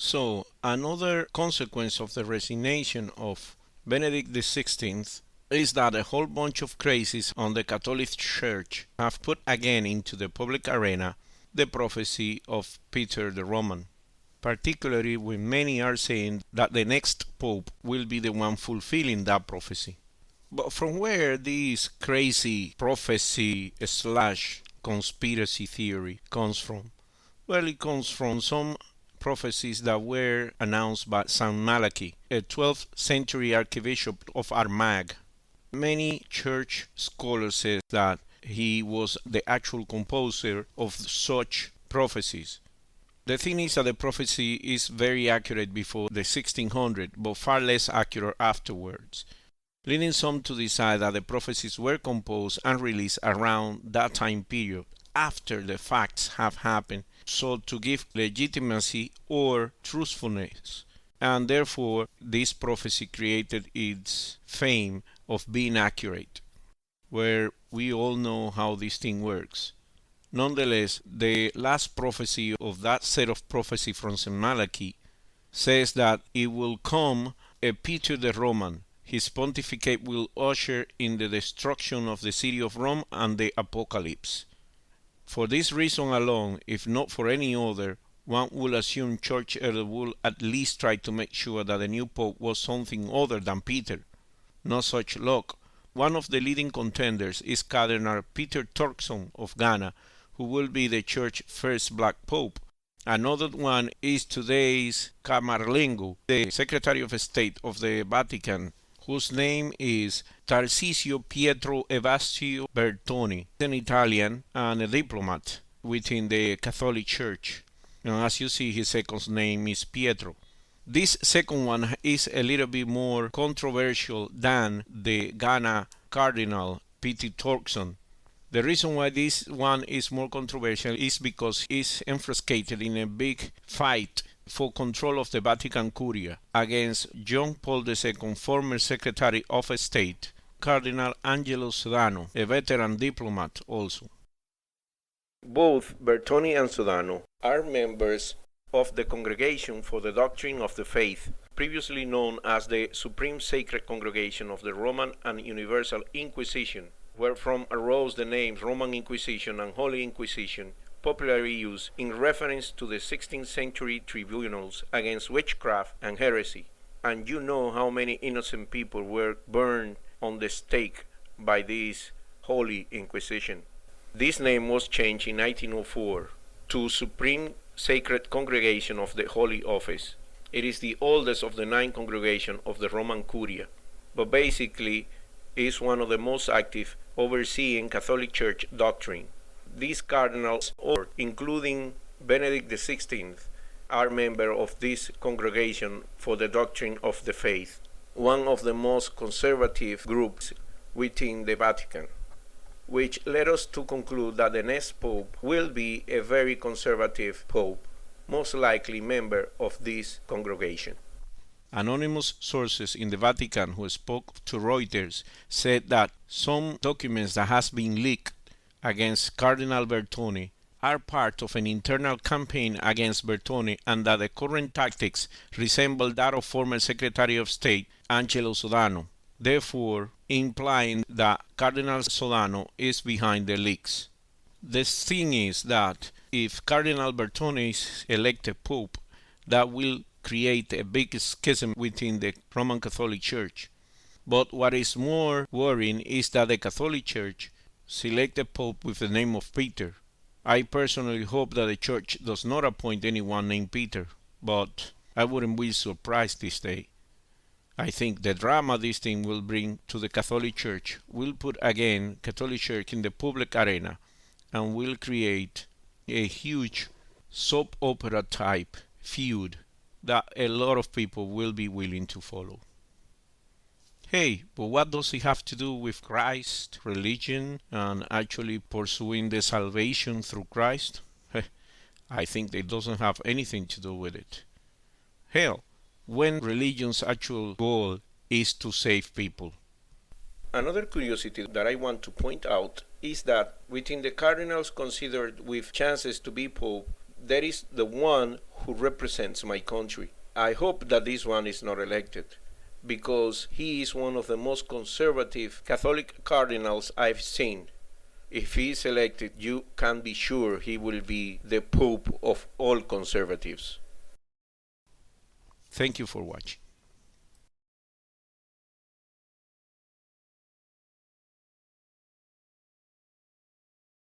So, another consequence of the resignation of Benedict XVI is that a whole bunch of crazies on the Catholic Church have put again into the public arena the prophecy of Peter the Roman, particularly when many are saying that the next pope will be the one fulfilling that prophecy. But from where this crazy prophecy slash conspiracy theory comes from? Well, it comes from some prophecies that were announced by Saint Malachi, a 12th century archbishop of Armagh. Many church scholars say that he was the actual composer of such prophecies. The thing is that the prophecy is very accurate before the 1600, but far less accurate afterwards, leading some to decide that the prophecies were composed and released around that time period, after the facts have happened, so to give legitimacy or truthfulness. And therefore, this prophecy created its fame of being accurate, where we all know how this thing works. Nonetheless, the last prophecy of that set of prophecy from St. Malachi says that it will come a Peter the Roman. His pontificate will usher in the destruction of the city of Rome and the apocalypse. For this reason alone, if not for any other, one would assume church elders would at least try to make sure that the new pope was something other than Peter. No such luck. One of the leading contenders is Cardinal Peter Turkson of Ghana, who will be the church's first black pope. Another one is today's Camarlengo, the Secretary of State of the Vatican, whose name is Tarcisio Pietro Evastio Bertoni, an Italian and a diplomat within the Catholic Church. And as you see, his second name is Pietro. This second one is a little bit more controversial than the Ghana Cardinal Peter Turkson. The reason why this one is more controversial is because it's enfrascated in a big fight for control of the Vatican Curia against John Paul II, former Secretary of State, Cardinal Angelo Sodano, a veteran diplomat also. Both Bertoni and Sodano are members of the Congregation for the Doctrine of the Faith, previously known as the Supreme Sacred Congregation of the Roman and Universal Inquisition, wherefrom arose the names Roman Inquisition and Holy Inquisition, popularly used in reference to the 16th century tribunals against witchcraft and heresy. And you know how many innocent people were burned on the stake by this Holy Inquisition. This name was changed in 1904 to Supreme Sacred Congregation of the Holy Office. It is the oldest of the 9 congregations of the Roman Curia, but basically is one of the most active overseeing Catholic Church doctrine. These cardinals, including Benedict XVI, are members of this congregation for the doctrine of the faith, one of the most conservative groups within the Vatican, which led us to conclude that the next pope will be a very conservative pope, most likely member of this congregation. Anonymous sources in the Vatican who spoke to Reuters said that some documents that has been leaked against Cardinal Bertoni are part of an internal campaign against Bertoni and that the current tactics resemble that of former Secretary of State Angelo Sodano, therefore implying that Cardinal Sodano is behind the leaks. The thing is that if Cardinal Bertoni is elected pope, that will create a big schism within the Roman Catholic Church. But what is more worrying is that the Catholic Church selected a pope with the name of Peter. I personally hope that the Church does not appoint anyone named Peter, but I wouldn't be surprised this day. I think the drama this thing will bring to the Catholic Church will put again Catholic Church in the public arena and will create a huge soap opera type feud that a lot of people will be willing to follow. Hey, but what does it have to do with Christ, religion, and actually pursuing the salvation through Christ? I think it doesn't have anything to do with it. Hell, when religion's actual goal is to save people. Another curiosity that I want to point out is that within the cardinals considered with chances to be pope, that is the one who represents my country. I hope that this one is not elected because he is one of the most conservative Catholic cardinals I've seen. If he is elected, you can be sure he will be the Pope of all conservatives. Thank you for watching.